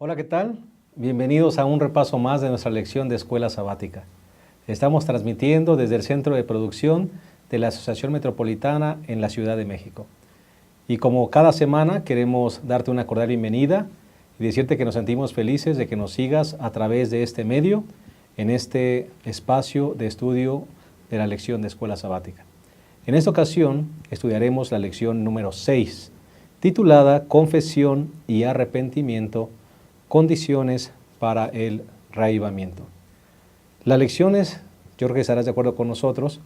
Hola, ¿qué tal? Bienvenidos a un repaso más de nuestra lección de Escuela Sabática. Estamos transmitiendo desde el Centro de Producción de la Asociación Metropolitana en la Ciudad de México. Y como cada semana queremos darte una cordial bienvenida y decirte que nos sentimos felices de que nos sigas a través de este medio, en este espacio de estudio de la lección de Escuela Sabática. En esta ocasión estudiaremos la lección número 6, titulada Confesión y Arrepentimiento, condiciones para el reavivamiento. Las lecciones, yo creo que estarás de acuerdo con nosotros,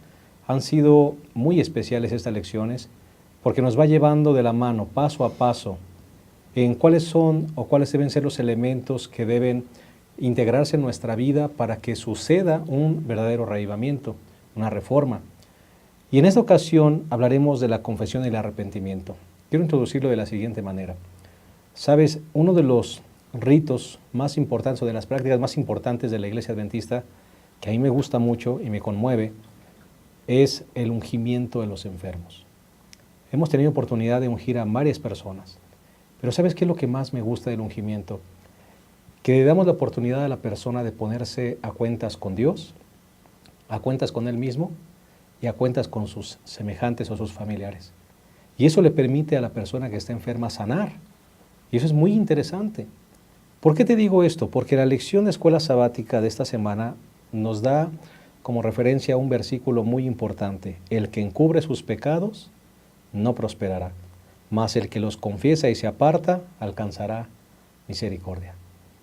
han sido muy especiales estas lecciones porque nos va llevando de la mano, paso a paso, en cuáles son o cuáles deben ser los elementos que deben integrarse en nuestra vida para que suceda un verdadero reavivamiento, una reforma. Y en esta ocasión hablaremos de la confesión y el arrepentimiento. Quiero introducirlo de la siguiente manera. Sabes, uno de los ritos más importantes o de las prácticas más importantes de la Iglesia Adventista, que a mí me gusta mucho y me conmueve, es el ungimiento de los enfermos. Hemos tenido oportunidad de ungir a varias personas, pero ¿sabes qué es lo que más me gusta del ungimiento? Que le damos la oportunidad a la persona de ponerse a cuentas con Dios, a cuentas con Él mismo y a cuentas con sus semejantes o sus familiares. Y eso le permite a la persona que está enferma sanar. Y eso es muy interesante. ¿Por qué te digo esto? Porque la lección de Escuela Sabática de esta semana nos da como referencia un versículo muy importante. El que encubre sus pecados no prosperará, mas el que los confiesa y se aparta alcanzará misericordia.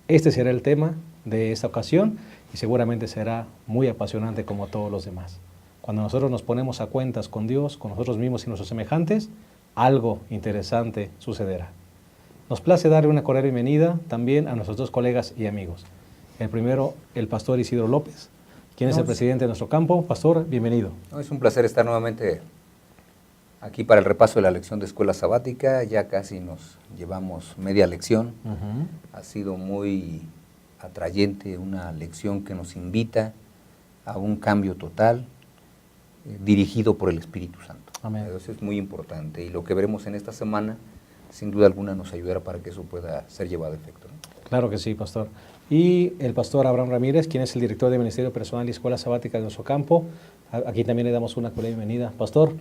Este será el tema de esta ocasión y seguramente será muy apasionante como todos los demás. Cuando nosotros nos ponemos a cuentas con Dios, con nosotros mismos y nuestros semejantes, algo interesante sucederá. Nos place darle una cordial bienvenida también a nuestros dos colegas y amigos. El primero, el pastor Isidro López, quien es el presidente de nuestro campo. Pastor, bienvenido. Es un placer estar nuevamente aquí para el repaso de la lección de Escuela Sabática. Ya casi nos llevamos media lección. Ha sido muy atrayente, una lección que nos invita a un cambio total, dirigido por el Espíritu Santo. Amén. Eso es muy importante y lo que veremos en esta semana sin duda alguna nos ayudará para que eso pueda ser llevado a efecto, ¿no? Claro que sí, pastor. Y el pastor Abraham Ramírez, quien es el director de Ministerio Personal y Escuela Sabática de nuestro campo. Aquí también le damos una cordial bienvenida. Pastor,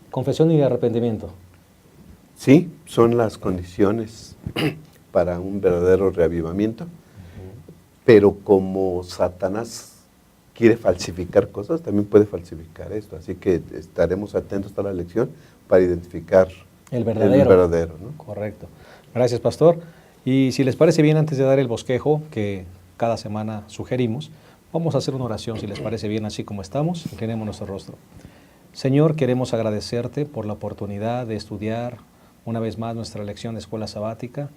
confesión y arrepentimiento. Sí, son las condiciones para un verdadero reavivamiento, pero como Satanás quiere falsificar cosas, también puede falsificar esto, así que estaremos atentos a la lección para identificar El verdadero, ¿no? Correcto. Gracias, pastor. Y si les parece bien, antes de dar el bosquejo que cada semana sugerimos, vamos a hacer una oración, si les parece bien, así como estamos. Inclinemos nuestro rostro. Señor, queremos agradecerte por la oportunidad de estudiar una vez más nuestra lección de Escuela Sabática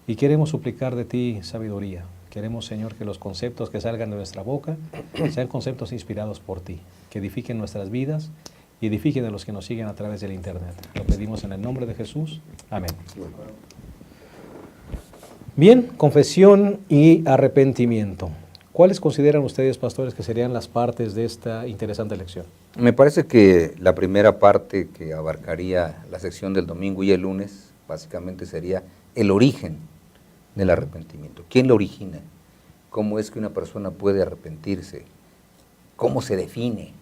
y queremos suplicar de ti sabiduría. Queremos, Señor, que los conceptos que salgan de nuestra boca sean conceptos inspirados por ti, que edifiquen nuestras vidas y edifiquen a los que nos siguen a través del Internet. Lo pedimos en el nombre de Jesús. Amén. Bien, confesión y arrepentimiento. ¿Cuáles consideran ustedes, pastores, que serían las partes de esta interesante lección? Me parece que la primera parte que abarcaría la sección del domingo y el lunes, básicamente sería el origen del arrepentimiento. ¿Quién lo origina? ¿Cómo es que una persona puede arrepentirse? ¿Cómo se define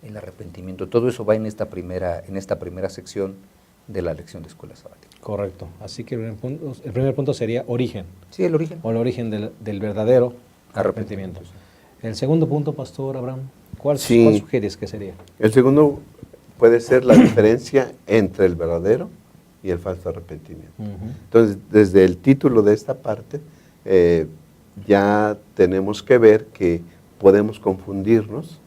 el arrepentimiento? Todo eso va en esta primera sección de la lección de Escuela Sabática. Correcto. Así que el primer punto sería origen. Sí, el origen. O el origen del verdadero arrepentimiento. El segundo punto, pastor Abraham, ¿cuál sugieres que sería? El segundo puede ser la diferencia entre el verdadero y el falso arrepentimiento. Entonces, desde el título de esta parte, ya tenemos que ver que podemos confundirnos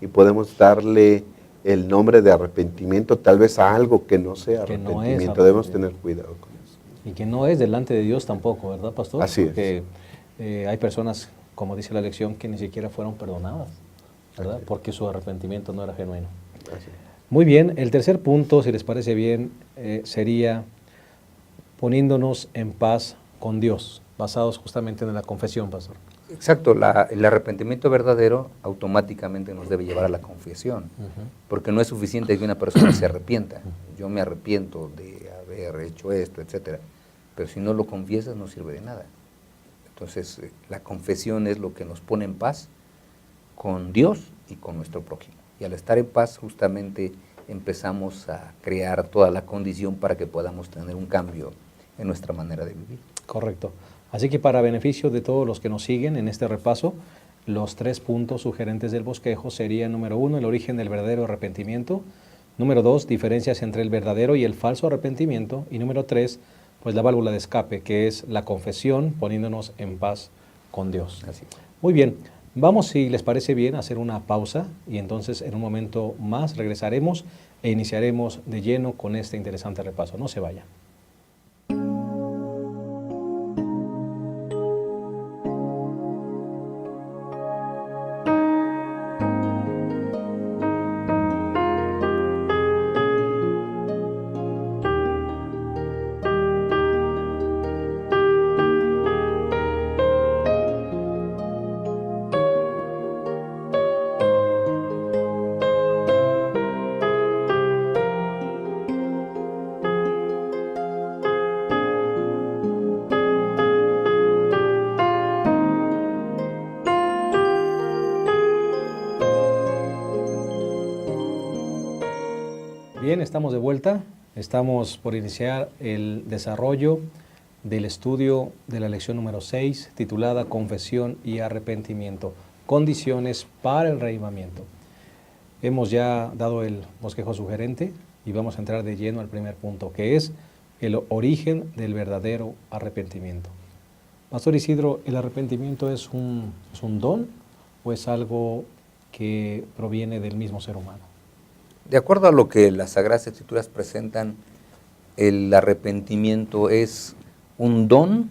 y podemos darle el nombre de arrepentimiento tal vez a algo que no sea arrepentimiento. Debemos tener cuidado con eso. Y que no es delante de Dios tampoco, ¿verdad, pastor? Así Porque hay personas, como dice la lección, que ni siquiera fueron perdonadas, ¿verdad? Porque su arrepentimiento no era genuino. Así es. Muy bien, el tercer punto, si les parece bien, sería poniéndonos en paz con Dios, basados justamente en la confesión, pastor. Exacto, el arrepentimiento verdadero automáticamente nos debe llevar a la confesión, porque no es suficiente que una persona se arrepienta. Yo me arrepiento de haber hecho esto, etcétera, pero si no lo confiesas no sirve de nada. Entonces, la confesión es lo que nos pone en paz con Dios y con nuestro prójimo. Y al estar en paz, justamente empezamos a crear toda la condición para que podamos tener un cambio en nuestra manera de vivir. Correcto. Así que para beneficio de todos los que nos siguen en este repaso, los 3 puntos sugerentes del bosquejo serían: número 1, el origen del verdadero arrepentimiento; número 2, diferencias entre el verdadero y el falso arrepentimiento; y número 3, pues la válvula de escape, que es la confesión, poniéndonos en paz con Dios. Así es. Muy bien, vamos, si les parece bien, a hacer una pausa y entonces en un momento más regresaremos e iniciaremos de lleno con este interesante repaso. No se vayan. Bien, estamos de vuelta. Estamos por iniciar el desarrollo del estudio de la lección número 6, titulada Confesión y Arrepentimiento, condiciones para el reavivamiento. Hemos ya dado el bosquejo sugerente y vamos a entrar de lleno al primer punto, que es el origen del verdadero arrepentimiento. Pastor Isidro, ¿el arrepentimiento es un don o es algo que proviene del mismo ser humano? De acuerdo a lo que las Sagradas Escrituras presentan, el arrepentimiento es un don,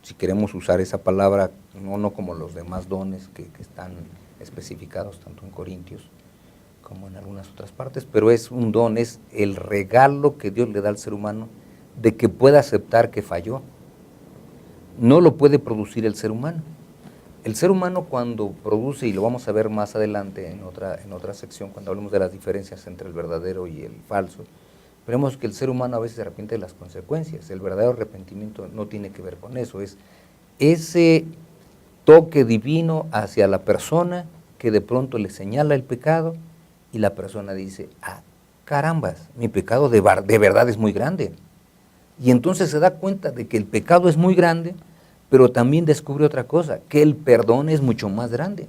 si queremos usar esa palabra, no como los demás dones que están especificados tanto en Corintios como en algunas otras partes, pero es un don, es el regalo que Dios le da al ser humano de que pueda aceptar que falló. No lo puede producir el ser humano. El ser humano, cuando produce, y lo vamos a ver más adelante en otra sección, cuando hablemos de las diferencias entre el verdadero y el falso, veremos que el ser humano a veces se arrepiente de las consecuencias. El verdadero arrepentimiento no tiene que ver con eso, es ese toque divino hacia la persona que de pronto le señala el pecado y la persona dice: ah, carambas, mi pecado de verdad es muy grande. Y entonces se da cuenta de que el pecado es muy grande, pero también descubre otra cosa, que el perdón es mucho más grande.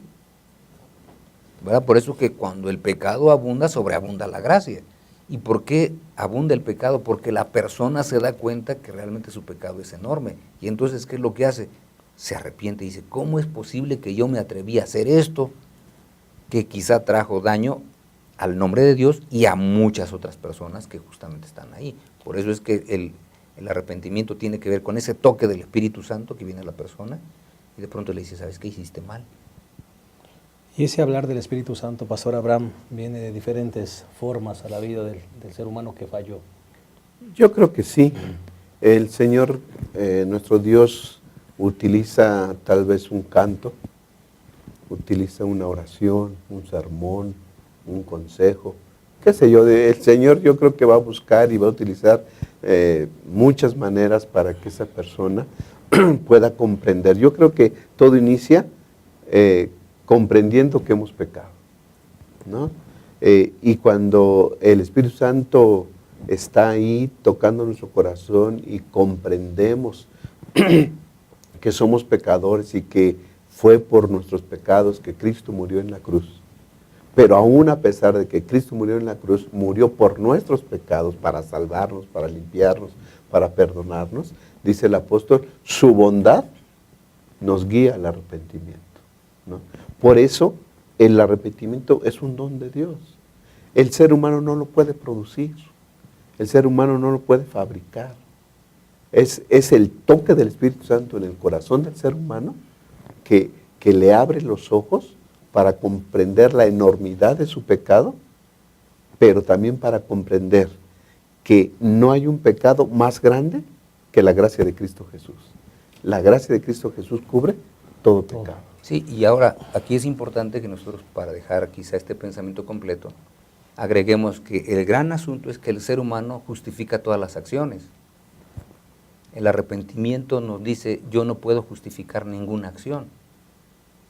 ¿Verdad? Por eso que cuando el pecado abunda, sobreabunda la gracia. ¿Y por qué abunda el pecado? Porque la persona se da cuenta que realmente su pecado es enorme. Y entonces, ¿qué es lo que hace? Se arrepiente y dice: ¿cómo es posible que yo me atreví a hacer esto que quizá trajo daño al nombre de Dios y a muchas otras personas que justamente están ahí? Por eso es que el arrepentimiento tiene que ver con ese toque del Espíritu Santo que viene a la persona y de pronto le dice: ¿sabes qué? Hiciste mal. Y ese hablar del Espíritu Santo, Pastor Abraham, viene de diferentes formas a la vida del ser humano que falló. Yo creo que sí. El Señor, nuestro Dios, utiliza tal vez un canto, utiliza una oración, un sermón, un consejo, qué sé yo. El Señor, yo creo que va a buscar y va a utilizar muchas maneras para que esa persona pueda comprender. Yo creo que todo inicia comprendiendo que hemos pecado, ¿no? Y cuando el Espíritu Santo está ahí tocando nuestro corazón y comprendemos que somos pecadores y que fue por nuestros pecados que Cristo murió en la cruz. Pero aún a pesar de que Cristo murió en la cruz, murió por nuestros pecados para salvarnos, para limpiarnos, para perdonarnos, dice el apóstol, su bondad nos guía al arrepentimiento, ¿no? Por eso el arrepentimiento es un don de Dios. El ser humano no lo puede producir, el ser humano no lo puede fabricar. Es el toque del Espíritu Santo en el corazón del ser humano que le abre los ojos para comprender la enormidad de su pecado, pero también para comprender que no hay un pecado más grande que la gracia de Cristo Jesús. La gracia de Cristo Jesús cubre todo pecado. Sí, y ahora aquí es importante que nosotros, para dejar quizá este pensamiento completo, agreguemos que el gran asunto es que el ser humano justifica todas las acciones. El arrepentimiento nos dice, yo no puedo justificar ninguna acción.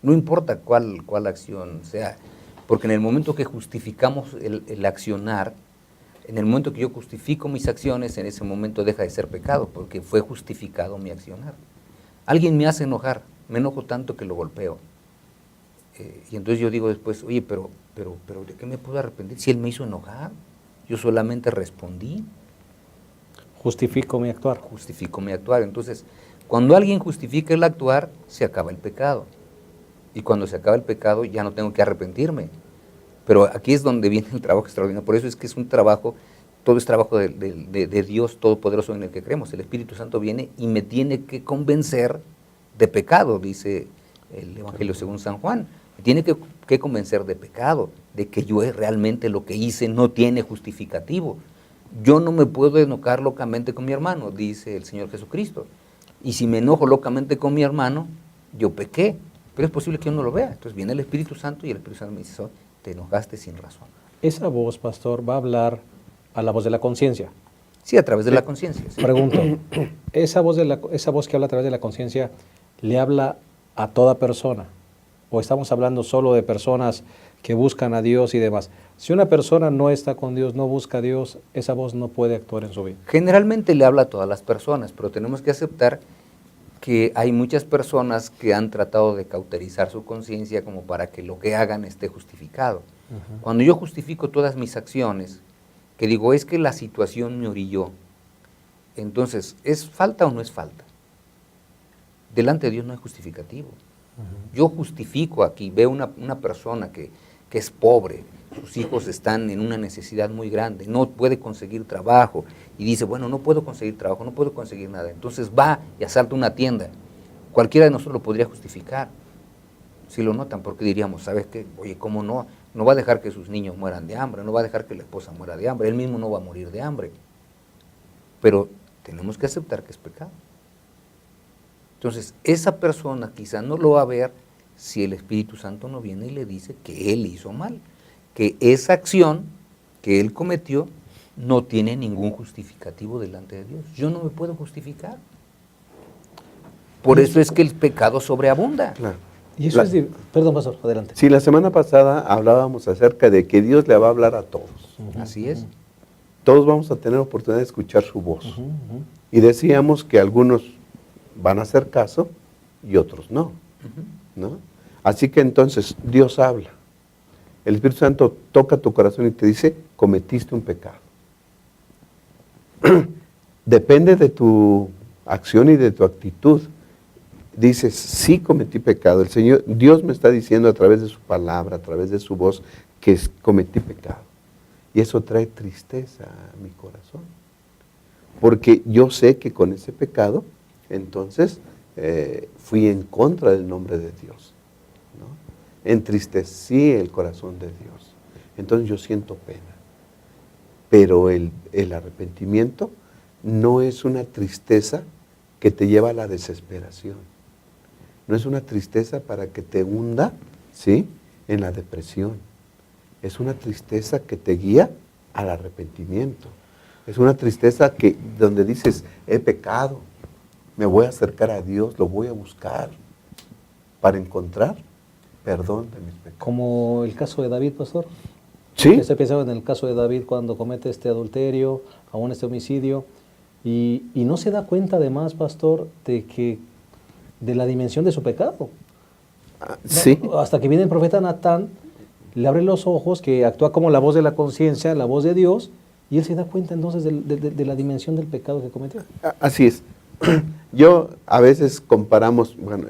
No importa cuál acción sea, porque en el momento que justificamos el accionar, en el momento que yo justifico mis acciones, en ese momento deja de ser pecado, porque fue justificado mi accionar. Alguien me hace enojar, me enojo tanto que lo golpeo. Y entonces yo digo después, oye, pero ¿de qué me puedo arrepentir? Si él me hizo enojar, yo solamente respondí. Justifico mi actuar. Justifico mi actuar. Entonces, cuando alguien justifica el actuar, se acaba el pecado. Y cuando se acaba el pecado, ya no tengo que arrepentirme. Pero aquí es donde viene el trabajo extraordinario. Por eso es que es un trabajo, todo es trabajo de Dios Todopoderoso en el que creemos. El Espíritu Santo viene y me tiene que convencer de pecado, dice el Evangelio según San Juan. Me tiene que convencer de pecado, de que yo realmente lo que hice no tiene justificativo. Yo no me puedo enojar locamente con mi hermano, dice el Señor Jesucristo. Y si me enojo locamente con mi hermano, yo pequé. Pero es posible que yo no lo vea. Entonces viene el Espíritu Santo y el Espíritu Santo me dice, te enojaste sin razón. Esa voz, pastor, va a hablar a la voz de la conciencia. Sí, a través de la conciencia. Sí. Pregunto, ¿esa voz que habla a través de la conciencia le habla a toda persona? ¿O estamos hablando solo de personas que buscan a Dios y demás? Si una persona no está con Dios, no busca a Dios, esa voz no puede actuar en su vida. Generalmente le habla a todas las personas, pero tenemos que aceptar que hay muchas personas que han tratado de cauterizar su conciencia como para que lo que hagan esté justificado. Cuando yo justifico todas mis acciones, que digo, es que la situación me orilló, entonces, ¿es falta o no es falta? Delante de Dios no hay justificativo. Yo justifico aquí, veo una persona que es pobre, sus hijos están en una necesidad muy grande, no puede conseguir trabajo, y dice, bueno, no puedo conseguir trabajo, no puedo conseguir nada. Entonces va y asalta una tienda. Cualquiera de nosotros lo podría justificar, si lo notan, porque diríamos, ¿sabes qué? Oye, ¿cómo no? No va a dejar que sus niños mueran de hambre, no va a dejar que la esposa muera de hambre, él mismo no va a morir de hambre. Pero tenemos que aceptar que es pecado. Entonces, esa persona quizá no lo va a ver si el Espíritu Santo no viene y le dice que él hizo mal, que esa acción que él cometió no tiene ningún justificativo delante de Dios. Yo no me puedo justificar. Por eso es que el pecado sobreabunda. Claro. Y eso perdón, pastor, adelante. Sí, la semana pasada hablábamos acerca de que Dios le va a hablar a todos. Así es. Todos vamos a tener oportunidad de escuchar su voz. Y decíamos que algunos van a hacer caso y otros no, ¿no? Así que entonces Dios habla. El Espíritu Santo toca tu corazón y te dice, cometiste un pecado. Depende de tu acción y de tu actitud. Dices, sí cometí pecado. El Señor, Dios me está diciendo a través de su palabra, a través de su voz, que cometí pecado. Y eso trae tristeza a mi corazón. Porque yo sé que con ese pecado, entonces, fui en contra del nombre de Dios, ¿no? Entristecí el corazón de Dios. Entonces yo siento pena. Pero el arrepentimiento no es una tristeza que te lleva a la desesperación. No es una tristeza para que te hunda, ¿sí?, en la depresión. Es una tristeza que te guía al arrepentimiento. Es una tristeza donde dices, he pecado, me voy a acercar a Dios, lo voy a buscar para encontrar perdón de mis pecados. Como el caso de David, pastor. Sí. Usted pensaba en el caso de David cuando comete este adulterio, aún este homicidio, y no se da cuenta además, pastor, de la dimensión de su pecado. Sí. Hasta que viene el profeta Natán, le abre los ojos, que actúa como la voz de la conciencia, la voz de Dios, y él se da cuenta entonces de la dimensión del pecado que cometió. Así es. Yo a veces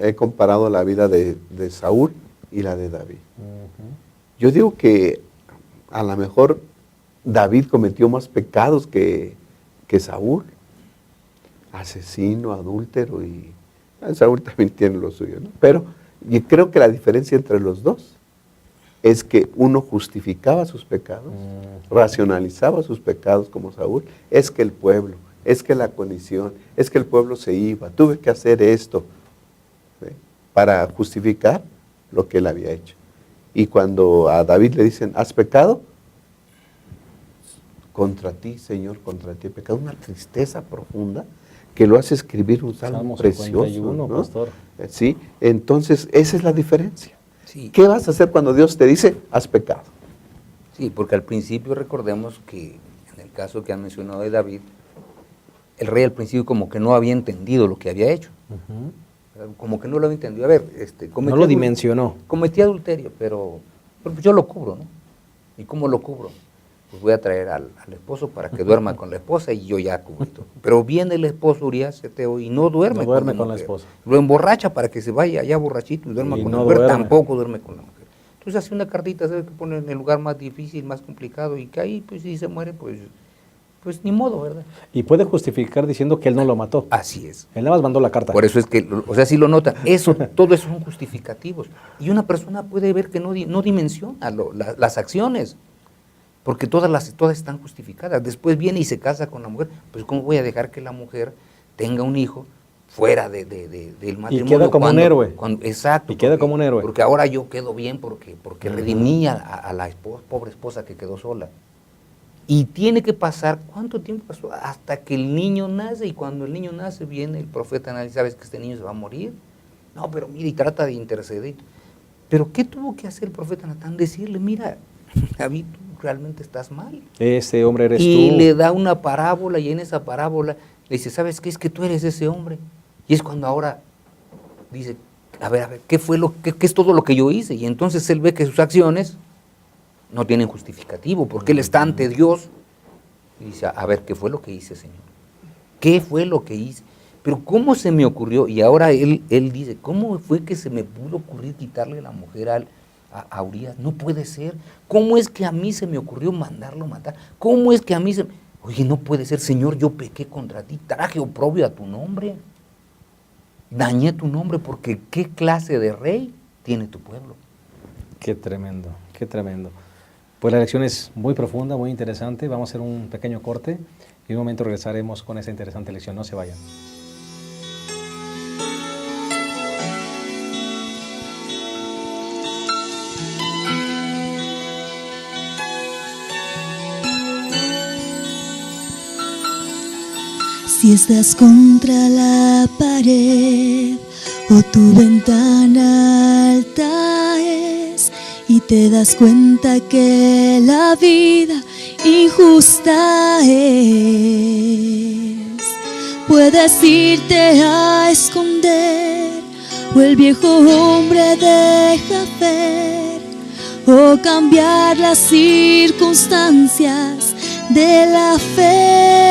he comparado la vida de Saúl y la de David. Yo digo que a lo mejor David cometió más pecados que Saúl. Asesino, adúltero, y Saúl también tiene lo suyo, ¿no? Pero yo creo que la diferencia entre los dos es que uno justificaba sus pecados, racionalizaba sus pecados como Saúl, es que el pueblo, es que la condición, es que el pueblo se iba, tuve que hacer esto, ¿sí?, para justificar lo que él había hecho. Y cuando a David le dicen, ¿has pecado? Contra ti, Señor, contra ti he pecado. Una tristeza profunda que lo hace escribir un salmo Salmo precioso, 51, ¿no? pastor. Sí, entonces esa es la diferencia. Sí. ¿Qué vas a hacer cuando Dios te dice, has pecado? Sí, porque al principio recordemos que en el caso que han mencionado de David, el rey al principio como que no había entendido lo que había hecho. Ujú. Como que no lo había entendido. A ver, No lo dimensionó. Cometí adulterio, pero pues yo lo cubro, ¿no? ¿Y cómo lo cubro? Pues voy a traer al esposo para que duerma con la esposa y yo ya cubro todo. Pero viene el esposo Urias Eteo y no duerme, No duerme con la mujer. esposa. Lo emborracha para que se vaya ya borrachito y duerma Y con no la mujer, duerme. tampoco duerme con la mujer. Entonces hace una cartita, ¿sabes? Que pone en el lugar más difícil, más complicado y que ahí, pues si se muere, pues ni modo, ¿verdad? Y puede justificar diciendo que él no lo mató. Así es. Él nada más mandó la carta. Por eso es que, o sea, si lo nota, todo eso son justificativos. Y una persona puede ver que no dimensiona las acciones, porque todas están justificadas. Después viene y se casa con la mujer, pues ¿cómo voy a dejar que la mujer tenga un hijo fuera del matrimonio? Y queda como un héroe. Exacto. Y queda como un héroe. Porque ahora yo quedo bien porque redimí a la pobre esposa que quedó sola. Y tiene que pasar, ¿cuánto tiempo pasó? Hasta que el niño nace, y cuando el niño nace viene el profeta Natán, ¿sabes que este niño se va a morir? No, pero mira, y trata de interceder. Pero ¿qué tuvo que hacer el profeta Natán? Decirle, mira, David, tú realmente estás mal. Ese hombre eres tú. Y le da una parábola, y en esa parábola le dice, ¿sabes qué? Es que tú eres ese hombre. Y es cuando ahora dice, a ver, ¿qué es todo lo que yo hice? Y entonces él ve que sus acciones no tienen justificativo, porque él está ante Dios y dice, a ver, ¿qué fue lo que hice, Señor? ¿Qué fue lo que hice? Pero ¿cómo se me ocurrió? Y ahora él dice, ¿cómo fue que se me pudo ocurrir quitarle la mujer a Urias? No puede ser. ¿Cómo es que a mí se me ocurrió mandarlo matar? ¿Cómo es que a mí Oye, no puede ser, Señor, yo pequé contra ti, traje oprobio a tu nombre, dañé tu nombre, porque ¿qué clase de rey tiene tu pueblo? Qué tremendo, qué tremendo. Pues la lección es muy profunda, muy interesante. Vamos a hacer un pequeño corte y en un momento regresaremos con esa interesante lección. No se vayan. Si estás contra la pared o tu ventana alta es y te das cuenta que la vida injusta es, puedes irte a esconder o el viejo hombre deja ver o cambiar las circunstancias de la fe.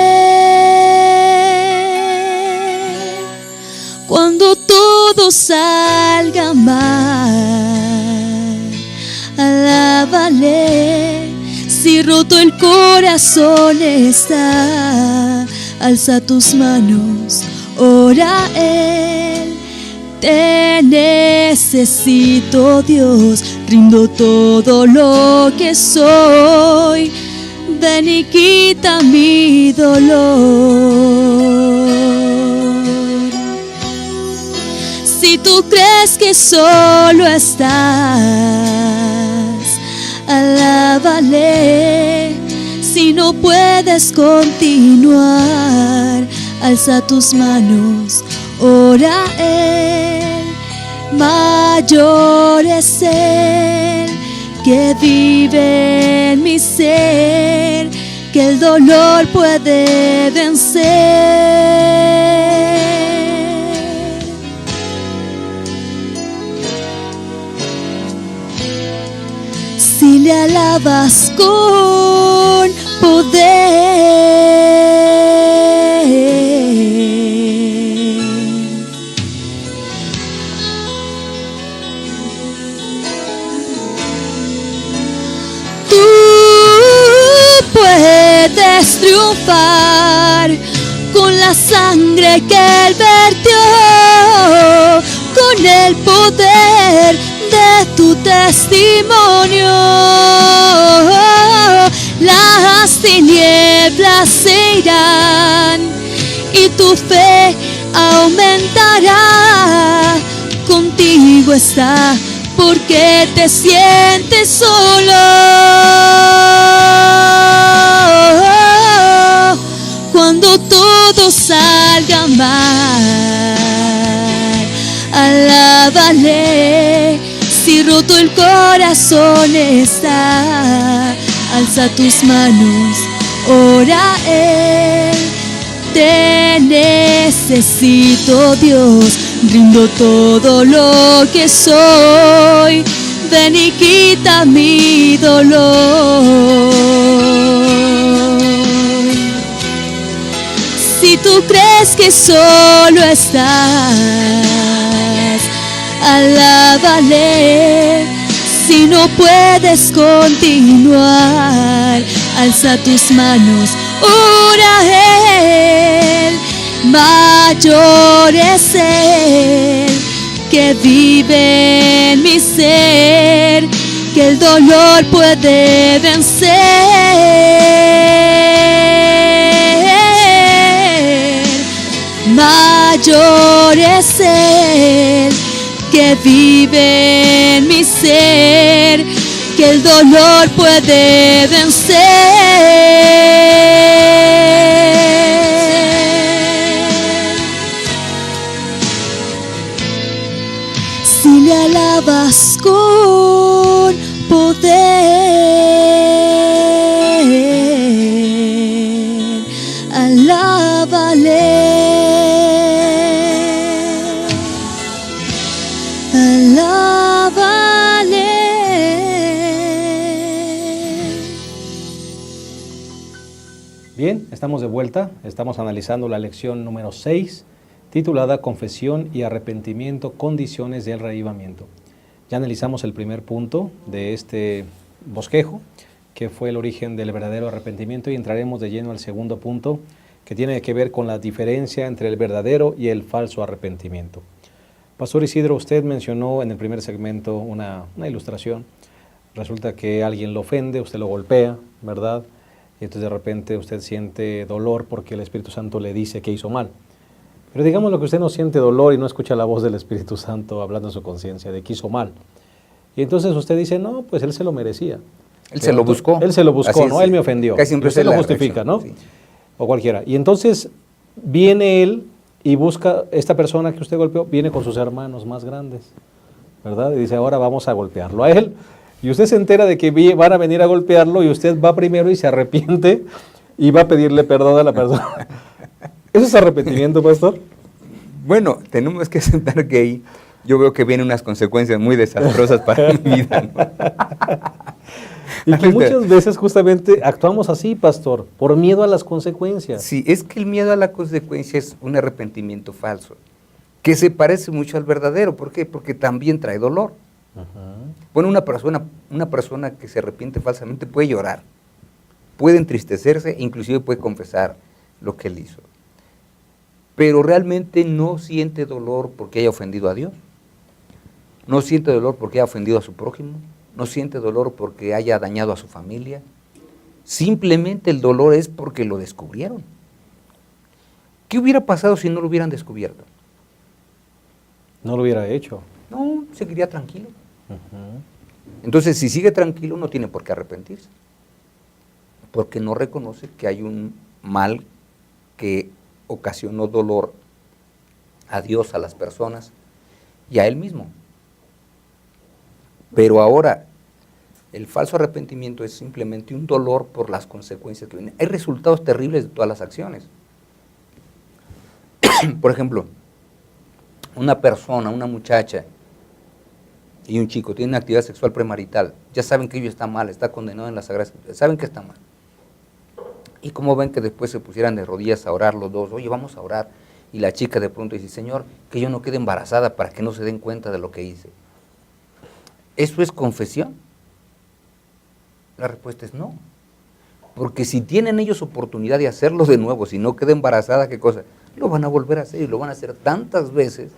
Cuando todo salga mal, alábale. Si roto el corazón está, alza tus manos, ora a Él. Te necesito, Dios, rindo todo lo que soy. Ven y quita mi dolor. Si tú crees que solo estás, alábale. Si no puedes continuar, alza tus manos, ora a Él. Mayor es Él que vive en mi ser, que el dolor puede vencer. Si le alabas con poder, tú puedes triunfar con la sangre que Él vertió, con el poder de tu testimonio. Las tinieblas se irán y tu fe aumentará. Contigo está porque te sientes solo. Cuando todo salga mal, alábale. Si roto el corazón está, alza tus manos, ora a Él. Te necesito, Dios, rindo todo lo que soy. Ven y quita mi dolor. Si tú crees que solo estás, alábale. Si no puedes continuar, alza tus manos, ora a Él. Mayor es Él que vive en mi ser, que el dolor puede vencer. Mayor es Él que vive en mi ser, que el dolor puede vencer. Si le alabas con poder, alábale. Alábale. Bien, estamos de vuelta. Estamos analizando la lección número 6, titulada Confesión y arrepentimiento, condiciones del reavivamiento. Ya analizamos el primer punto de este bosquejo, que fue el origen del verdadero arrepentimiento, y entraremos de lleno al segundo punto, que tiene que ver con la diferencia entre el verdadero y el falso arrepentimiento. Pastor Isidro, usted mencionó en el primer segmento una ilustración. Resulta que alguien lo ofende, usted lo golpea, ¿verdad? Y entonces de repente usted siente dolor porque el Espíritu Santo le dice que hizo mal. Pero digamos lo que usted no siente dolor y no escucha la voz del Espíritu Santo hablando en su conciencia de que hizo mal. Y entonces usted dice, no, pues él se lo merecía. Él se lo buscó. Él se lo buscó, Así ¿no? es, Él me ofendió. casi siempre usted es lo la justifica, reacción, ¿no? sí. O cualquiera. Y entonces viene él y busca, esta persona que usted golpeó, viene con sus hermanos más grandes, ¿verdad? Y dice, ahora vamos a golpearlo a él. Y usted se entera de que van a venir a golpearlo y usted va primero y se arrepiente y va a pedirle perdón a la persona. ¿Eso es arrepentimiento, pastor? Bueno, tenemos que aceptar que ahí yo veo que vienen unas consecuencias muy desastrosas para mi vida, ¿no? Y que muchas veces justamente actuamos así, pastor, por miedo a las consecuencias. Sí, es que el miedo a la consecuencia es un arrepentimiento falso, que se parece mucho al verdadero. ¿Por qué? Porque también trae dolor. Bueno, una persona que se arrepiente falsamente puede llorar, puede entristecerse, inclusive puede confesar lo que él hizo. Pero realmente no siente dolor porque haya ofendido a Dios, no siente dolor porque haya ofendido a su prójimo, no siente dolor porque haya dañado a su familia. Simplemente el dolor es porque lo descubrieron. ¿Qué hubiera pasado si no lo hubieran descubierto? No lo hubiera hecho. No, seguiría tranquilo. Entonces, si sigue tranquilo, no tiene por qué arrepentirse, porque no reconoce que hay un mal que ocasionó dolor a Dios, a las personas y a él mismo. Pero ahora, el falso arrepentimiento es simplemente un dolor por las consecuencias que vienen. Hay resultados terribles de todas las acciones. Por ejemplo, una persona, una muchacha y un chico tienen una actividad sexual premarital, ya saben que ello está mal, está condenado en la Sagrada Escritura, saben que está mal. Y como ven que después se pusieran de rodillas a orar los dos, oye, vamos a orar, y la chica de pronto dice, Señor, que yo no quede embarazada para que no se den cuenta de lo que hice. ¿Eso es confesión? La respuesta es no. Porque si tienen ellos oportunidad de hacerlo de nuevo, si no queda embarazada, ¿qué cosa? Lo van a volver a hacer y lo van a hacer tantas veces,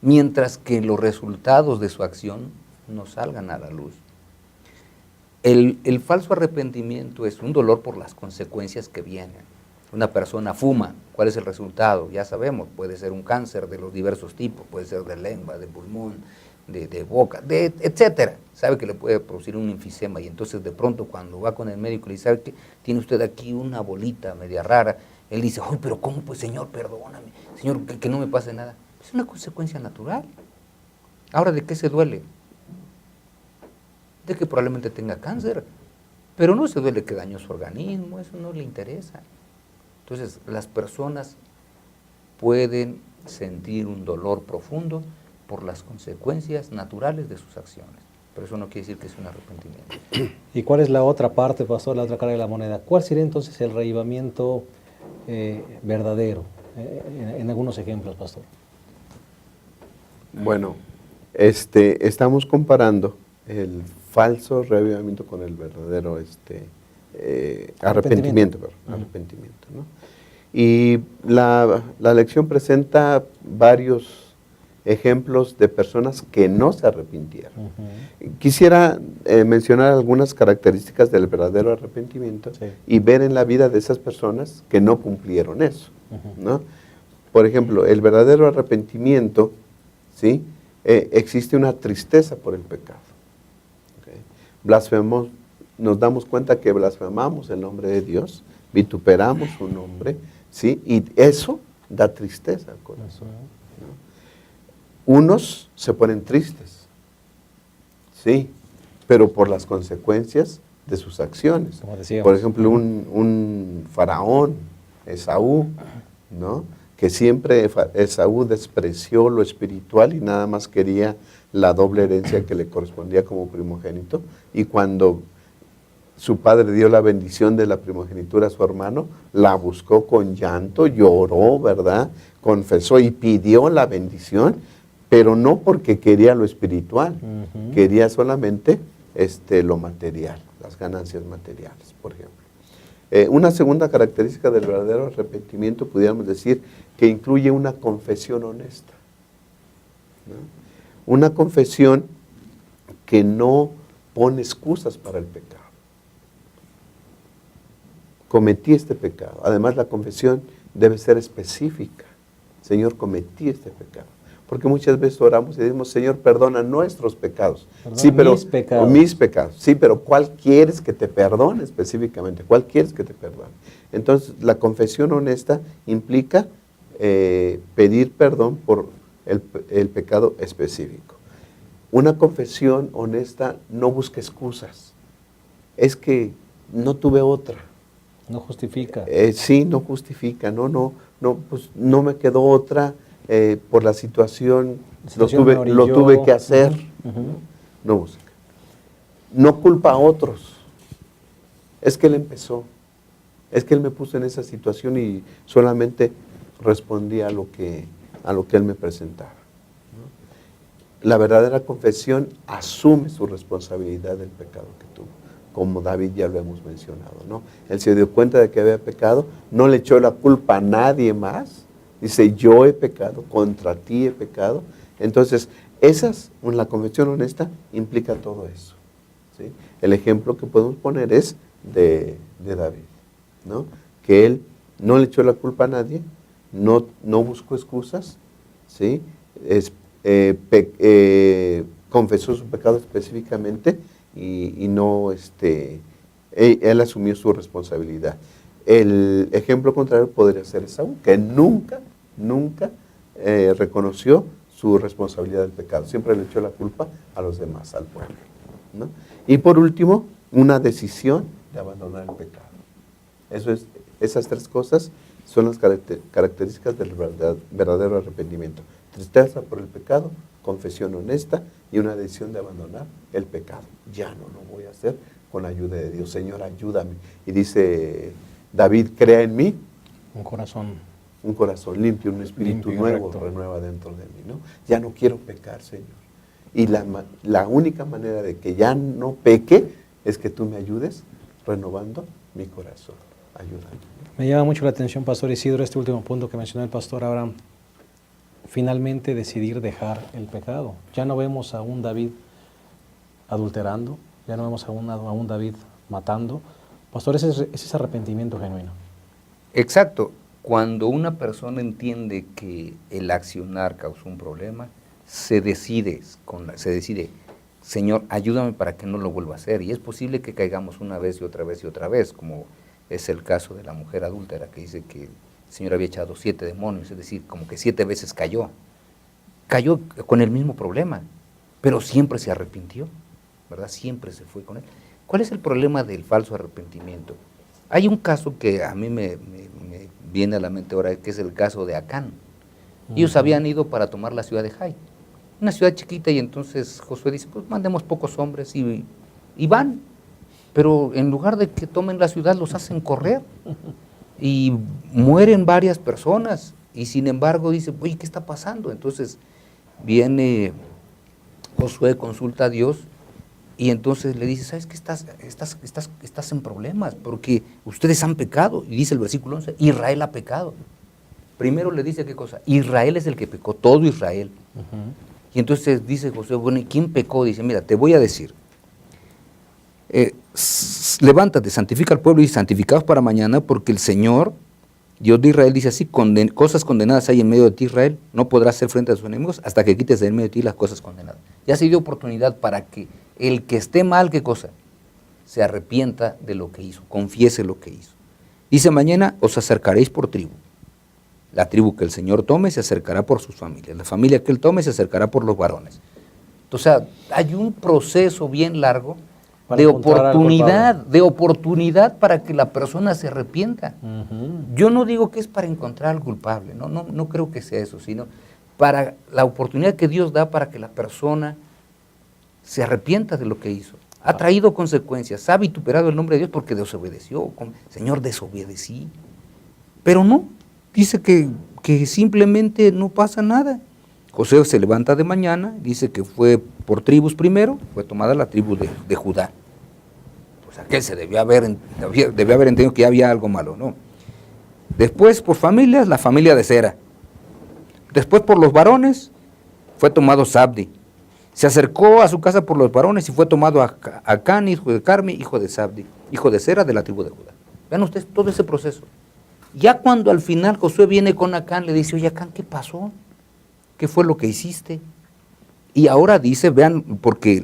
mientras que los resultados de su acción no salgan a la luz. El falso arrepentimiento es un dolor por las consecuencias que vienen. Una persona fuma, ¿cuál es el resultado? Ya sabemos, puede ser un cáncer de los diversos tipos, puede ser de lengua, de pulmón, de boca, etcétera. Sabe que le puede producir un enfisema y entonces de pronto cuando va con el médico le dice, ¿sabe qué? Tiene usted aquí una bolita media rara. Él dice, ¡ay, pero cómo! Pues Señor, perdóname, Señor, que no me pase nada. Es una consecuencia natural. Ahora, ¿de qué se duele? De que probablemente tenga cáncer, pero no se duele que dañó su organismo, eso no le interesa. Entonces, las personas pueden sentir un dolor profundo por las consecuencias naturales de sus acciones, pero eso no quiere decir que es un arrepentimiento. ¿Y cuál es la otra parte, pastor, la otra cara de la moneda? ¿Cuál sería entonces el reavivamiento verdadero? En algunos ejemplos, pastor. Bueno, estamos comparando el falso reavivamiento con el verdadero arrepentimiento. Arrepentimiento, ¿no? Y la lección presenta varios ejemplos de personas que no se arrepintieron. Quisiera mencionar algunas características del verdadero arrepentimiento y ver en la vida de esas personas que no cumplieron eso, ¿no? Por ejemplo, el verdadero arrepentimiento, ¿sí? Existe una tristeza por el pecado. Blasfemamos, nos damos cuenta que blasfemamos el nombre de Dios, vituperamos su nombre, ¿sí? Y eso da tristeza al corazón, ¿no? Unos se ponen tristes, sí, pero por las consecuencias de sus acciones. Por ejemplo, un faraón, Esaú, ¿no? Que siempre Esaú despreció lo espiritual y nada más quería la doble herencia que le correspondía como primogénito, y cuando su padre dio la bendición de la primogenitura a su hermano, la buscó con llanto, lloró, ¿verdad? Confesó y pidió la bendición, pero no porque quería lo espiritual, quería solamente lo material, las ganancias materiales, por ejemplo. Una segunda característica del verdadero arrepentimiento, pudiéramos decir, que incluye una confesión honesta, ¿no? Una confesión que no pone excusas para el pecado. Cometí este pecado. Además, la confesión debe ser específica. Señor, cometí este pecado. Porque muchas veces oramos y decimos, Señor, perdona nuestros pecados. Perdona sí, pero mis pecados. Mis pecados. Sí, pero ¿cuál quieres que te perdone específicamente? ¿Cuál quieres que te perdone? Entonces, la confesión honesta implica pedir perdón por el pecado específico. Una confesión honesta no busca excusas. Es que no tuve otra. No justifica. Sí, no justifica. Pues no me quedó otra. Por la situación lo tuve que hacer. No busca. No culpa a otros. Es que él empezó. Es que él me puso en esa situación y solamente respondí a lo que él me presentaba, ¿no? La verdadera confesión asume su responsabilidad del pecado que tuvo, como David ya lo hemos mencionado, ¿no? Él se dio cuenta de que había pecado, no le echó la culpa a nadie más. Dice, yo he pecado, contra ti he pecado. Entonces, la confesión honesta implica todo eso, ¿sí? El ejemplo que podemos poner es de David, ¿no? Que él no le echó la culpa a nadie, no buscó excusas, ¿sí? Confesó su pecado específicamente y no, él asumió su responsabilidad. El ejemplo contrario podría ser Esaú, que nunca reconoció su responsabilidad del pecado. Siempre le echó la culpa a los demás, al pueblo, ¿no? Y por último, una decisión de abandonar el pecado. Esas tres cosas son las características del verdadero arrepentimiento. Tristeza por el pecado, confesión honesta y una decisión de abandonar el pecado. Ya no lo voy a hacer con la ayuda de Dios. Señor, ayúdame. Y dice David, crea en mí un corazón limpio, un espíritu nuevo renueva dentro de mí, ¿no? Ya no quiero pecar, Señor. Y la única manera de que ya no peque es que tú me ayudes renovando mi corazón. Ayúdame. Me llama mucho la atención, Pastor Isidro, este último punto que mencionó el Pastor Abraham. Finalmente decidir dejar el pecado. Ya no vemos a un David adulterando, ya no vemos a un David matando. Pastor, ese es arrepentimiento genuino. Exacto. Cuando una persona entiende que el accionar causó un problema, se decide, Señor, ayúdame para que no lo vuelva a hacer. Y es posible que caigamos una vez y otra vez y otra vez, como es el caso de la mujer adúltera que dice que el Señor había echado 7 demonios, es decir, como que 7 veces cayó. Cayó con el mismo problema. pero siempre se arrepintió, ¿verdad? Siempre se fue con él. ¿Cuál es el problema del falso arrepentimiento? Hay un caso que a mí me viene a la mente ahora, que es el caso de Acán. Ellos habían ido para tomar la ciudad de Jai, una ciudad chiquita, y entonces Josué dice, pues mandemos pocos hombres y van, pero en lugar de que tomen la ciudad los hacen correr y mueren varias personas, y sin embargo dice, oye, ¿qué está pasando? Entonces viene Josué, consulta a Dios, y entonces le dice, ¿sabes qué? Estás en problemas, porque ustedes han pecado. Y dice el versículo 11, Israel ha pecado. Primero le dice, ¿qué cosa? Israel es el que pecó, todo Israel. Y entonces dice Josué, bueno, ¿y quién pecó? Dice, mira, te voy a decir, levántate, santifica al pueblo y santificaos para mañana, porque el Señor, Dios de Israel, dice así, cosas condenadas hay en medio de ti, Israel, no podrás hacer frente a tus enemigos hasta que quites de en medio de ti las cosas condenadas. Ya se dio oportunidad para que el que esté mal, ¿qué cosa? Se arrepienta de lo que hizo, confiese lo que hizo. Dice, mañana os acercaréis por tribu. La tribu que el Señor tome se acercará por sus familias. La familia que Él tome se acercará por los varones. O sea, hay un proceso bien largo de oportunidad para que la persona se arrepienta. Yo no digo que es para encontrar al culpable, no creo que sea eso, sino para la oportunidad que Dios da para que la persona se arrepienta de lo que hizo. Ha traído consecuencias, ha vituperado el nombre de Dios porque desobedeció. Señor, desobedecí. Pero no, dice que simplemente no pasa nada. José se levanta de mañana, dice que fue por tribus primero, fue tomada la tribu de Judá. O sea, que él se debió haber entendido que ya había algo malo, ¿no? Después, por familias, la familia de Zera. Después, por los varones, fue tomado Zabdi. Se acercó a su casa por los varones y fue tomado Acán, hijo de Carmi, hijo de Zabdi, hijo de Zera, de la tribu de Judá. Vean ustedes todo ese proceso. Ya cuando al final Josué viene con Acán, le dice, oye, Acán, ¿qué pasó? ¿Qué fue lo que hiciste? Y ahora dice, vean, porque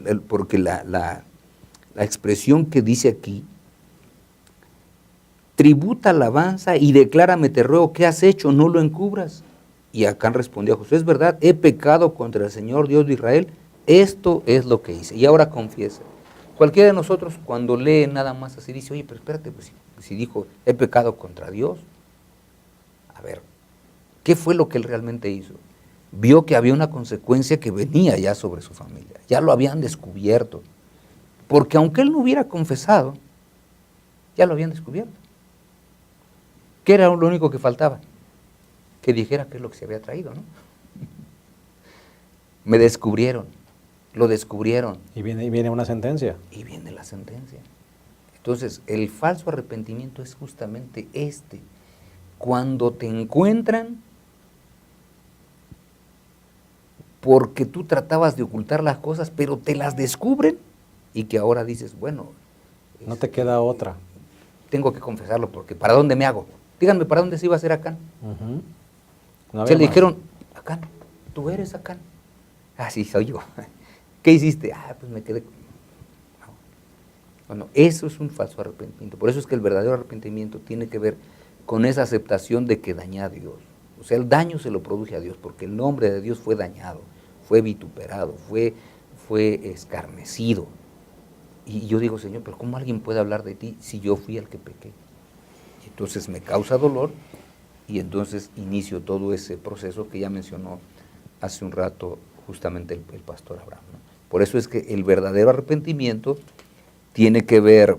la expresión que dice aquí, tributa alabanza y declárame, te ruego, ¿qué has hecho? No lo encubras. Y Acán respondió a Josué, es verdad, he pecado contra el Señor Dios de Israel, esto es lo que hice. Y ahora confiesa. Cualquiera de nosotros cuando lee nada más así dice, oye, pero espérate, pues si dijo, he pecado contra Dios, a ver, ¿qué fue lo que él realmente hizo? Vio que había una consecuencia que venía ya sobre su familia, ya lo habían descubierto, porque aunque él no hubiera confesado, ya lo habían descubierto. ¿Qué era lo único que faltaba? Que dijera qué es lo que se había traído, ¿no? Me descubrieron, lo descubrieron. Y viene una sentencia. Y viene la sentencia. Entonces, el falso arrepentimiento es justamente cuando te encuentran porque tú tratabas de ocultar las cosas, pero te las descubren y que ahora dices, bueno, no te queda otra. Tengo que confesarlo porque ¿para dónde me hago? Díganme, ¿para dónde se iba a hacer Acán? No Se le más. dijeron, Acán, tú eres Acán. Ah, sí, soy yo. ¿Qué hiciste? Ah, pues me quedé. Bueno, eso es un falso arrepentimiento. Por eso es que el verdadero arrepentimiento tiene que ver con esa aceptación de que dañé a Dios. O sea, el daño se lo produce a Dios porque el nombre de Dios fue dañado, fue vituperado, fue escarnecido. Y yo digo, Señor, pero ¿cómo alguien puede hablar de ti si yo fui el que pequé? Y entonces me causa dolor y entonces inicio todo ese proceso que ya mencionó hace un rato justamente el pastor Abraham, ¿no? Por eso es que el verdadero arrepentimiento tiene que ver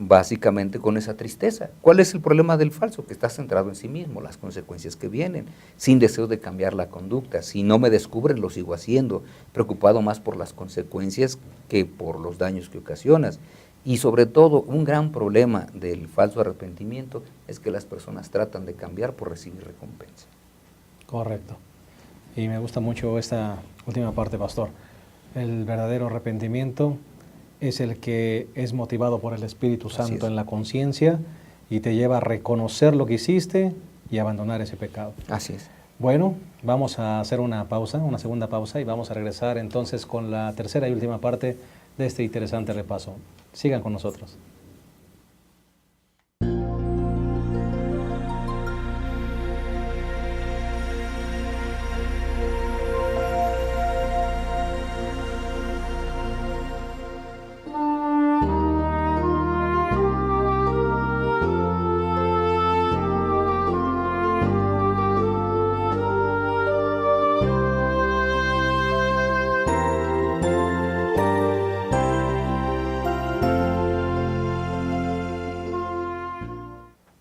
básicamente con esa tristeza. ¿Cuál es el problema del falso? Que está centrado en sí mismo, las consecuencias que vienen, sin deseo de cambiar la conducta. Si no me descubren, lo sigo haciendo, preocupado más por las consecuencias que por los daños que ocasionas. Y sobre todo, un gran problema del falso arrepentimiento es que las personas tratan de cambiar por recibir recompensa. Correcto. Y me gusta mucho esta última parte, pastor. El verdadero arrepentimiento es el que es motivado por el Espíritu Santo en la conciencia y te lleva a reconocer lo que hiciste y abandonar ese pecado. Así es. Bueno, vamos a hacer una pausa, una segunda pausa, y vamos a regresar entonces con la tercera y última parte de este interesante repaso. Sigan con nosotros.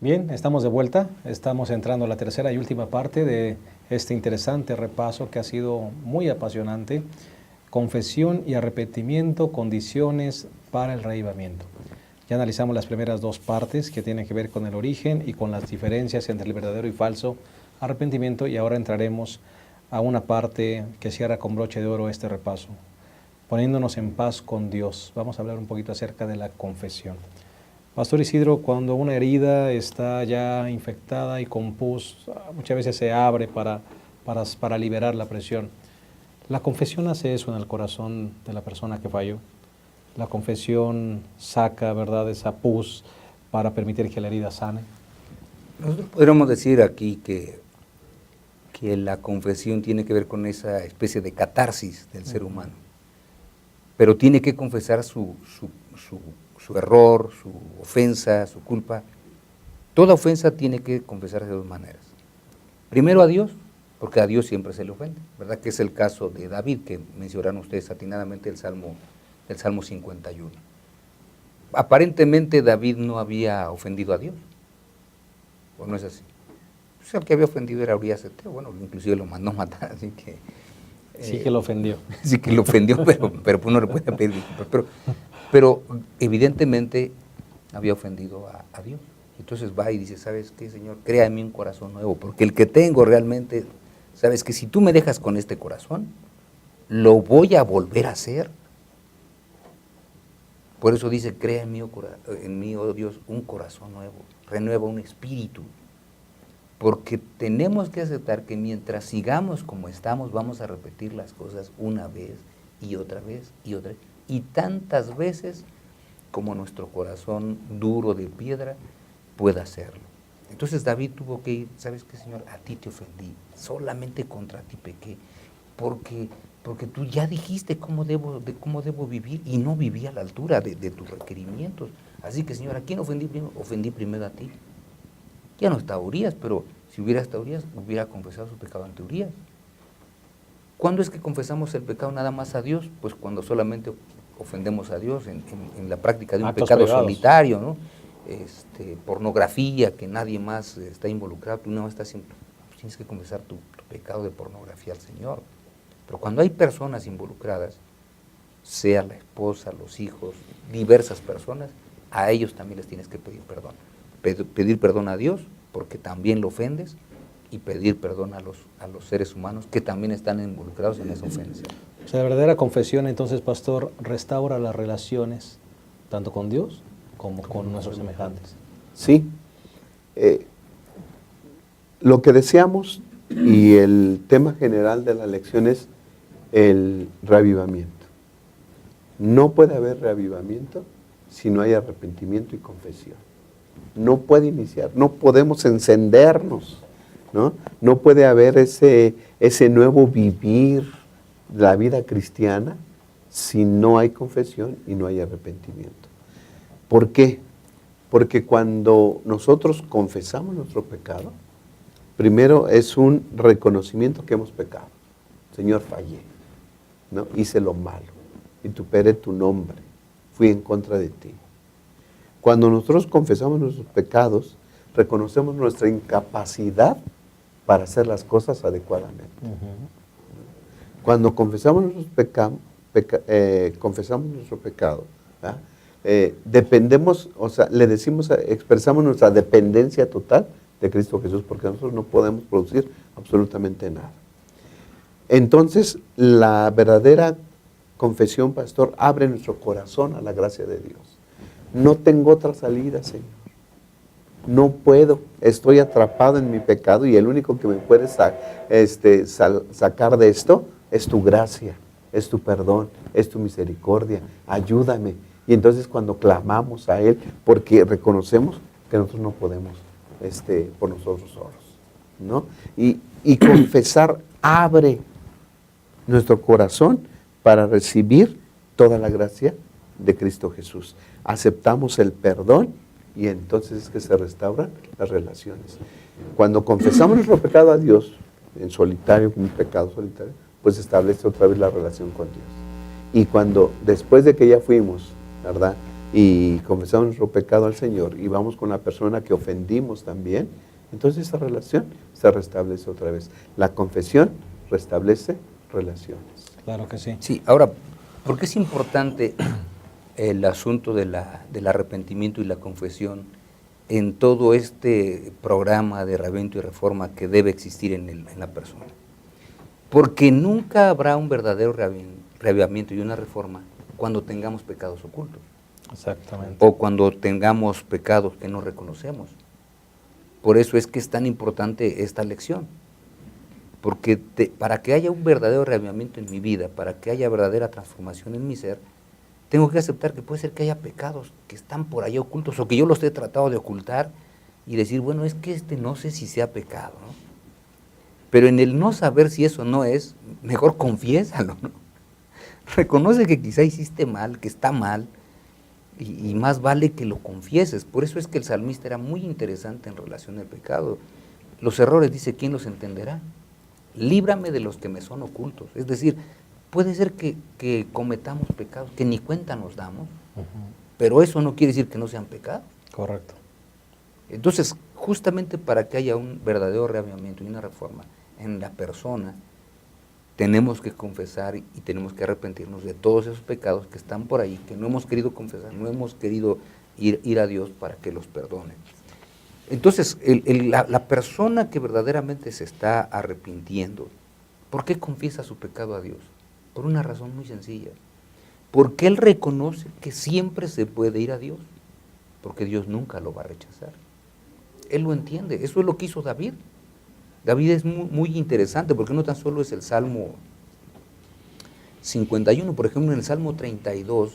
Bien, estamos de vuelta, estamos entrando a la tercera y última parte de este interesante repaso que ha sido muy apasionante. Confesión y arrepentimiento, condiciones para el reavivamiento. Ya analizamos las primeras dos partes que tienen que ver con el origen y con las diferencias entre el verdadero y falso arrepentimiento, y ahora entraremos a una parte que cierra con broche de oro este repaso, poniéndonos en paz con Dios. Vamos a hablar un poquito acerca de la confesión. Pastor Isidro, cuando una herida está ya infectada y con pus, muchas veces se abre para liberar la presión. La confesión hace eso en el corazón de la persona que falló. La confesión saca, ¿verdad?, esa pus para permitir que la herida sane. Nosotros podríamos decir aquí que la confesión tiene que ver con esa especie de catarsis del ser humano, pero tiene que confesar su error, su ofensa, su culpa. Toda ofensa tiene que confesarse de dos maneras. Primero a Dios, porque a Dios siempre se le ofende, ¿verdad? Que es el caso de David, que mencionaron ustedes atinadamente el Salmo 51. Aparentemente David no había ofendido a Dios, ¿o no es así? O sea, el que había ofendido era Urías Eteo, bueno, inclusive lo mandó matar, así que... Sí que lo ofendió. Sí que lo ofendió, pero pues no le puede pedir disculpas. Pero evidentemente había ofendido a Dios. Entonces va y dice, ¿sabes qué, Señor? Crea en mí un corazón nuevo, porque el que tengo realmente, ¿sabes que si tú me dejas con este corazón, lo voy a volver a hacer? Por eso dice, crea en mí, oh Dios, un corazón nuevo, renueva un espíritu. Porque tenemos que aceptar que mientras sigamos como estamos, vamos a repetir las cosas una vez y otra vez y otra vez. Y tantas veces como nuestro corazón duro de piedra pueda hacerlo. Entonces David tuvo que ir, ¿sabes qué, Señor? A ti te ofendí, solamente contra ti pequé, porque tú ya dijiste cómo debo vivir y no viví a la altura de tus requerimientos. Así que, Señor, ¿a quién ofendí primero? Ofendí primero a ti. Ya no está Urías, pero si hubiera estado Urías, hubiera confesado su pecado ante Urías. ¿Cuándo es que confesamos el pecado nada más a Dios? Pues cuando solamente ofendemos a Dios en la práctica de un Actos pecado privados. solitario, ¿no? Pornografía, que nadie más está involucrado, tú nada más tienes que confesar tu pecado de pornografía al Señor. Pero cuando hay personas involucradas, sea la esposa, los hijos, diversas personas, a ellos también les tienes que pedir perdón. Pedir perdón a Dios, porque también lo ofendes, y pedir perdón a los seres humanos que también están involucrados en esa ofensa. O sea, la verdadera confesión, entonces, pastor, restaura las relaciones, tanto con Dios como con nuestros semejantes. Sí. Lo que deseamos y el tema general de la lección es el reavivamiento. No puede haber reavivamiento si no hay arrepentimiento y confesión. No puede iniciar, no podemos encendernos, ¿no? No puede haber ese nuevo vivir la vida cristiana si no hay confesión y no hay arrepentimiento. ¿Por qué? Porque cuando nosotros confesamos nuestro pecado, primero es un reconocimiento que hemos pecado. Señor, fallé, ¿no? Hice lo malo, vituperé tu nombre, fui en contra de ti. Cuando nosotros confesamos nuestros pecados, reconocemos nuestra incapacidad para hacer las cosas adecuadamente. Cuando confesamos nuestro pecado, dependemos, o sea, expresamos nuestra dependencia total de Cristo Jesús, porque nosotros no podemos producir absolutamente nada. Entonces, la verdadera confesión, pastor, abre nuestro corazón a la gracia de Dios. No tengo otra salida, Señor. No puedo, estoy atrapado en mi pecado y el único que me puede sacar de esto es tu gracia, es tu perdón, es tu misericordia. Ayúdame. Y entonces cuando clamamos a Él, porque reconocemos que nosotros no podemos por nosotros solos, ¿no? Y confesar abre nuestro corazón para recibir toda la gracia de Cristo Jesús. Aceptamos el perdón y entonces es que se restauran las relaciones. Cuando confesamos nuestro pecado a Dios, en solitario, como un pecado solitario, pues establece otra vez la relación con Dios. Y cuando, después de que ya fuimos, ¿verdad?, y confesamos nuestro pecado al Señor y vamos con la persona que ofendimos también, entonces esa relación se restablece otra vez. La confesión restablece relaciones. Claro que sí. Sí, ahora, ¿por qué es importante el asunto del arrepentimiento y la confesión en todo este programa de reavivamiento y reforma que debe existir en la persona? Porque nunca habrá un verdadero reavivamiento y una reforma cuando tengamos pecados ocultos. Exactamente. O cuando tengamos pecados que no reconocemos. Por eso es que es tan importante esta lección. Porque para que haya un verdadero reavivamiento en mi vida, para que haya verdadera transformación en mi ser, tengo que aceptar que puede ser que haya pecados que están por ahí ocultos o que yo los he tratado de ocultar y decir, bueno, es que no sé si sea pecado, ¿no? Pero en el no saber si eso no es, mejor confiésalo, ¿no? Reconoce que quizá hiciste mal, que está mal, y más vale que lo confieses. Por eso es que el salmista era muy interesante en relación al pecado. Los errores, dice, ¿quién los entenderá? Líbrame de los que me son ocultos. Es decir, puede ser que cometamos pecados que ni cuenta nos damos, pero eso no quiere decir que no sean pecados. Correcto. Entonces, justamente para que haya un verdadero reavivamiento y una reforma en la persona, tenemos que confesar y tenemos que arrepentirnos de todos esos pecados que están por ahí, que no hemos querido confesar, no hemos querido ir a Dios para que los perdone. Entonces, la persona que verdaderamente se está arrepintiendo, ¿por qué confiesa su pecado a Dios? Por una razón muy sencilla. Porque él reconoce que siempre se puede ir a Dios, porque Dios nunca lo va a rechazar. Él lo entiende, eso es lo que hizo David. David es muy interesante, porque no tan solo es el Salmo 51, por ejemplo, en el Salmo 32,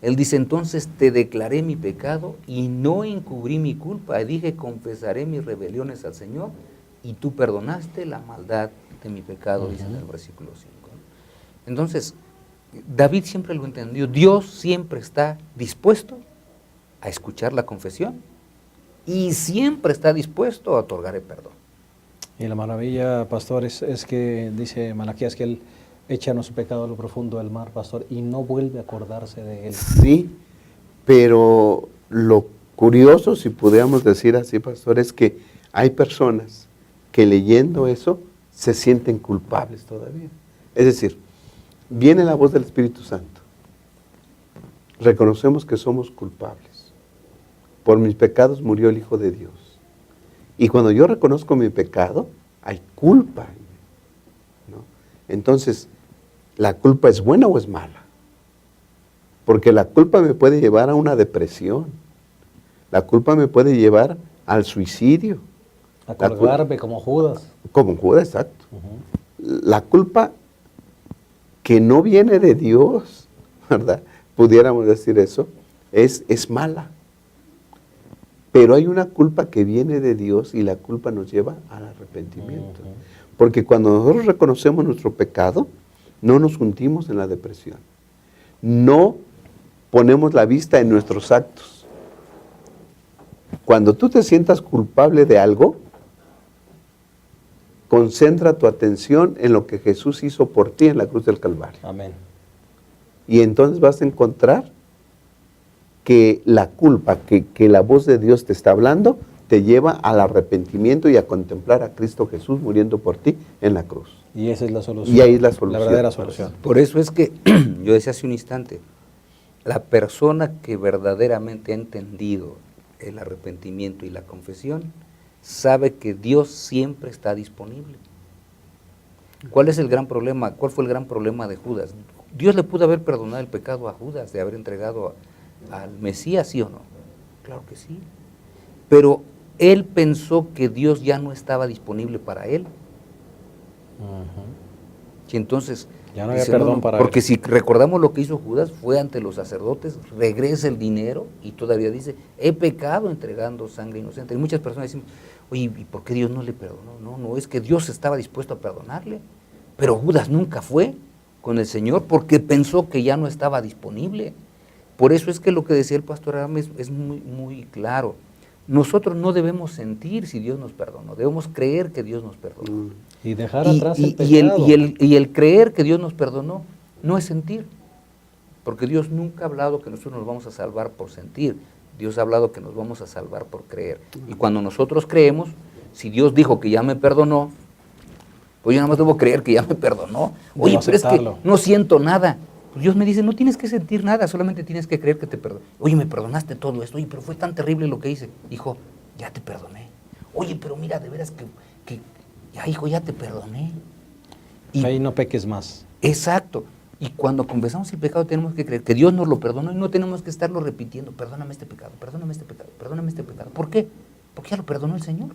él dice, entonces te declaré mi pecado y no encubrí mi culpa, y dije, confesaré mis rebeliones al Señor, y tú perdonaste la maldad de mi pecado, dice en el versículo 5. Entonces, David siempre lo entendió, Dios siempre está dispuesto a escuchar la confesión, y siempre está dispuesto a otorgar el perdón. Y la maravilla, pastor, es que dice Malaquías que Él echa nuestro pecado a lo profundo del mar, pastor, y no vuelve a acordarse de él. Sí, pero lo curioso, si pudiéramos decir así, pastor, es que hay personas que leyendo eso se sienten culpables todavía. Es decir, viene la voz del Espíritu Santo. Reconocemos que somos culpables. Por mis pecados murió el Hijo de Dios. Y cuando yo reconozco mi pecado, hay culpa, ¿no? Entonces, ¿la culpa es buena o es mala? Porque la culpa me puede llevar a una depresión. La culpa me puede llevar al suicidio. A colgarme como Judas. Como Judas, exacto. La culpa que no viene de Dios, ¿verdad? Pudiéramos decir eso, es mala. Pero hay una culpa que viene de Dios y la culpa nos lleva al arrepentimiento. Porque cuando nosotros reconocemos nuestro pecado, no nos hundimos en la depresión. No ponemos la vista en nuestros actos. Cuando tú te sientas culpable de algo, concentra tu atención en lo que Jesús hizo por ti en la cruz del Calvario. Amén. Y entonces vas a encontrar que la culpa, que la voz de Dios te está hablando, te lleva al arrepentimiento y a contemplar a Cristo Jesús muriendo por ti en la cruz. Y esa es la solución. Y ahí es la solución. La verdadera solución. Por eso es que, yo decía hace un instante, la persona que verdaderamente ha entendido el arrepentimiento y la confesión, sabe que Dios siempre está disponible. ¿Cuál es el gran problema? ¿Cuál fue el gran problema de Judas? Dios le pudo haber perdonado el pecado a Judas de haber entregado al Mesías, ¿sí o no? Claro que sí. Pero él pensó que Dios ya no estaba disponible para él. Y entonces, ya no había perdón para él. porque si recordamos lo que hizo Judas, fue ante los sacerdotes, regresa el dinero y todavía dice, he pecado entregando sangre inocente. Y muchas personas dicen, oye, ¿y por qué Dios no le perdonó? No, es que Dios estaba dispuesto a perdonarle, pero Judas nunca fue con el Señor porque pensó que ya no estaba disponible. Por eso es que lo que decía el pastor Abraham es muy, muy claro. Nosotros no debemos sentir si Dios nos perdonó, debemos creer que Dios nos perdonó. Y dejar atrás el pecado. Y el creer que Dios nos perdonó no es sentir, Porque Dios nunca ha hablado que nosotros nos vamos a salvar por sentir. Dios ha hablado que nos vamos a salvar por creer. Y cuando nosotros creemos, si Dios dijo que ya me perdonó, pues yo nada más debo creer que ya me perdonó. Oye, pero es que no siento nada. Pues Dios me dice, no tienes que sentir nada, solamente tienes que creer que te perdonó. Oye, me perdonaste todo esto. Oye, pero fue tan terrible lo que hice. Hijo, ya te perdoné. Oye, pero mira, de veras que ya, hijo, ya te perdoné. Y ahí no peques más. Exacto. Y cuando confesamos el pecado tenemos que creer que Dios nos lo perdonó y no tenemos que estarlo repitiendo. Perdóname este pecado, perdóname este pecado, perdóname este pecado. ¿Por qué? Porque ya lo perdonó el Señor.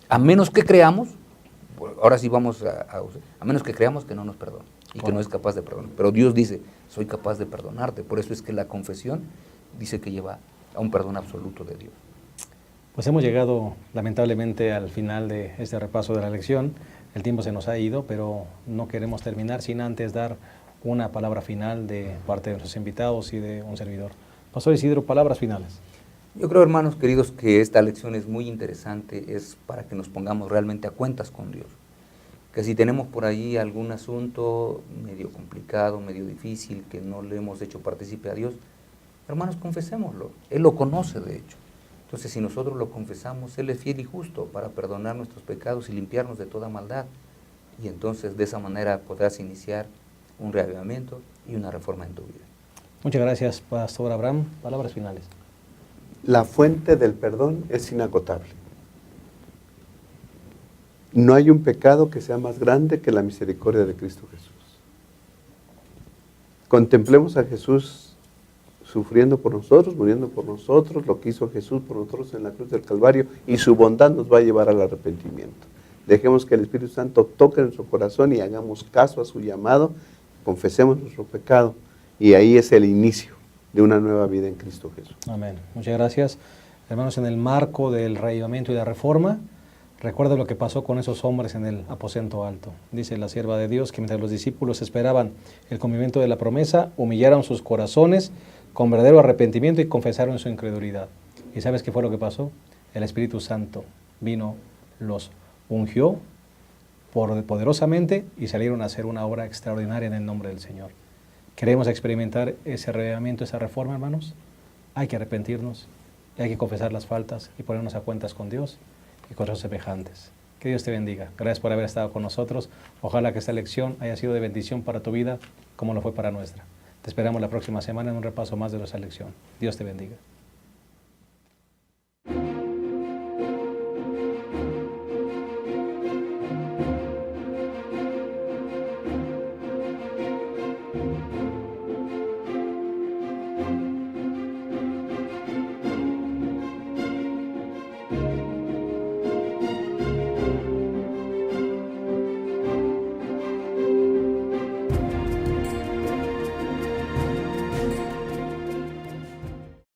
A menos que creamos, ahora sí vamos a menos que creamos que no nos perdona y que no es capaz de perdonar. Pero Dios dice, soy capaz de perdonarte. Por eso es que la confesión dice que lleva a un perdón absoluto de Dios. Pues hemos llegado lamentablemente al final de este repaso de la lección. El tiempo se nos ha ido, pero no queremos terminar sin antes dar una palabra final de parte de nuestros invitados y de un servidor. Pastor Isidro, palabras finales. Yo creo, hermanos queridos, que esta lección es muy interesante, es para que nos pongamos realmente a cuentas con Dios. Que si tenemos por ahí algún asunto medio complicado, medio difícil, que no le hemos hecho partícipe a Dios, hermanos, confesémoslo. Él lo conoce, de hecho. Entonces, si nosotros lo confesamos, Él es fiel y justo para perdonar nuestros pecados y limpiarnos de toda maldad. Y entonces, de esa manera podrás iniciar un reavivamiento y una reforma en tu vida. Muchas gracias, Pastor Abraham. Palabras finales. La fuente del perdón es inagotable. No hay un pecado que sea más grande que la misericordia de Cristo Jesús. Contemplemos a Jesús sufriendo por nosotros, muriendo por nosotros, lo que hizo Jesús por nosotros en la cruz del Calvario, y su bondad nos va a llevar al arrepentimiento. Dejemos que el Espíritu Santo toque nuestro corazón y hagamos caso a su llamado, confesemos nuestro pecado, y ahí es el inicio de una nueva vida en Cristo Jesús. Amén. Muchas gracias. Hermanos, en el marco del reavivamiento y la reforma, recuerda lo que pasó con esos hombres en el aposento alto. Dice la sierva de Dios que mientras los discípulos esperaban el cumplimiento de la promesa, humillaron sus corazones con verdadero arrepentimiento y confesaron su incredulidad. ¿Y sabes qué fue lo que pasó? El Espíritu Santo vino, los ungió poderosamente y salieron a hacer una obra extraordinaria en el nombre del Señor. ¿Queremos experimentar ese reavivamiento, esa reforma, hermanos? Hay que arrepentirnos, hay que confesar las faltas y ponernos a cuentas con Dios y con los semejantes. Que Dios te bendiga. Gracias por haber estado con nosotros. Ojalá que esta lección haya sido de bendición para tu vida como lo fue para nuestra. Te esperamos la próxima semana en un repaso más de nuestra lección. Dios te bendiga.